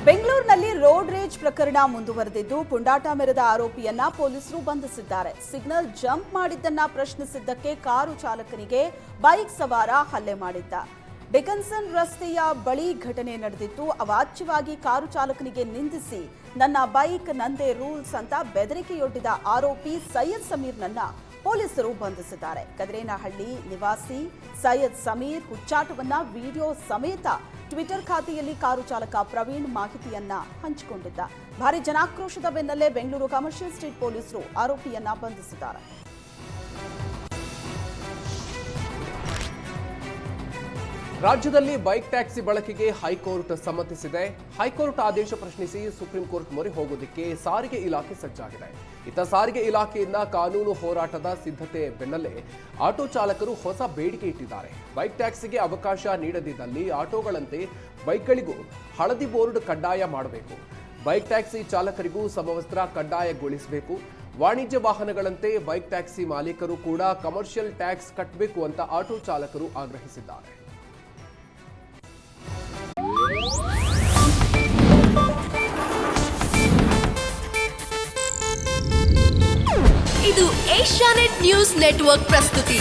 ಬೆಂಗಳೂರಿನಲ್ಲಿ ರೋಡ್ ರೇಜ್ ಪ್ರಕರಣ ಮುಂದುವರೆದಿದ್ದು ಪುಂಡಾಟ ಮೆರೆದ ಆರೋಪಿಯನ್ನ ಪೊಲೀಸರು ಬಂಧಿಸಿದ್ದಾರೆ. ಸಿಗ್ನಲ್ ಜಂಪ್ ಮಾಡಿದ್ದನ್ನ ಪ್ರಶ್ನಿಸಿದ್ದಕ್ಕೆ ಕಾರು ಚಾಲಕನಿಗೆ ಬೈಕ್ ಸವಾರ ಹಲ್ಲೆ ಮಾಡಿದ್ದ. ಡಿಕನ್ಸನ್ ರಸ್ತೆಯ ಬಳಿ ಘಟನೆ ನಡೆದಿತ್ತು. ಅವಾಚ್ಯವಾಗಿ ಕಾರು ಚಾಲಕನಿಗೆ ನಿಂದಿಸಿ ನನ್ನ ಬೈಕ್ ನಂದೇ ರೂಲ್ಸ್ ಅಂತ ಬೆದರಿಕೆಯೊಡ್ಡಿದ ಆರೋಪಿ ಸೈಯದ್ ಸಮೀರ್ನನ್ನ ಪೊಲೀಸರು ಬಂಧಿಸಿದ್ದಾರೆ. ಕದ್ರೇನಹಳ್ಳಿ ನಿವಾಸಿ ಸೈಯದ್ ಸಮೀರ್ ಹುಚ್ಚಾಟವನ್ನ ವಿಡಿಯೋ ಸಮೇತ ಟ್ವಿಟರ್ ಖಾತೆಯಲ್ಲಿ ಕಾರು ಚಾಲಕ ಪ್ರವೀಣ್ ಮಾಹಿತಿಯನ್ನ ಹಂಚಿಕೊಂಡಿದ್ದ. ಭಾರಿ ಜನಾಕ್ರೋಶದ ಬೆನ್ನಲ್ಲೇ ಬೆಂಗಳೂರು ಕಮರ್ಷಿಯಲ್ ಸ್ಟ್ರೀಟ್ ಪೊಲೀಸರು ಆರೋಪಿಯನ್ನ ಬಂಧಿಸಿದ್ದಾರೆ. ರಾಜ್ಯದಲ್ಲಿ ಬೈಕ್ ಟ್ಯಾಕ್ಸಿ ಬಳಕೆಗೆ ಹೈಕೋರ್ಟ್ ಸಮ್ಮತಿಸಿದೆ. ಹೈಕೋರ್ಟ್ ಆದೇಶ ಪ್ರಶ್ನಿಸಿ ಸುಪ್ರೀಂ ಕೋರ್ಟ್ ಮೊರೆ ಹೋಗೋದಕ್ಕೆ ಸಾರಿಗೆ ಇಲಾಖೆ ಸಜ್ಜಾಗಿದೆ. ಇತ್ತ ಸಾರಿಗೆ ಇಲಾಖೆಯಿಂದ ಕಾನೂನು ಹೋರಾಟದ ಸಿದ್ಧತೆ ಬೆನ್ನಲ್ಲೇ ಆಟೋ ಚಾಲಕರು ಹೊಸ ಬೇಡಿಕೆ ಇಟ್ಟಿದ್ದಾರೆ. ಬೈಕ್ ಟ್ಯಾಕ್ಸಿಗೆ ಅವಕಾಶ ನೀಡದಿದ್ದಲ್ಲಿ ಆಟೋಗಳಂತೆ ಬೈಕ್ಗಳಿಗೂ ಹಳದಿ ಬೋರ್ಡ್ ಕಡ್ಡಾಯ ಮಾಡಬೇಕು. ಬೈಕ್ ಟ್ಯಾಕ್ಸಿ ಚಾಲಕರಿಗೂ ಸಮವಸ್ತ್ರ ಕಡ್ಡಾಯಗೊಳಿಸಬೇಕು. ವಾಣಿಜ್ಯ ವಾಹನಗಳಂತೆ ಬೈಕ್ ಟ್ಯಾಕ್ಸಿ ಮಾಲೀಕರು ಕೂಡ ಕಮರ್ಷಿಯಲ್ ಟ್ಯಾಕ್ಸ್ ಕಟ್ಟಬೇಕು ಅಂತ ಆಟೋ ಚಾಲಕರು ಆಗ್ರಹಿಸಿದ್ದಾರೆ. ಇದು ಏಷ್ಯಾನೆಟ್ ನ್ಯೂಸ್ ನೆಟ್ವರ್ಕ್ ಪ್ರಸ್ತುತಿ.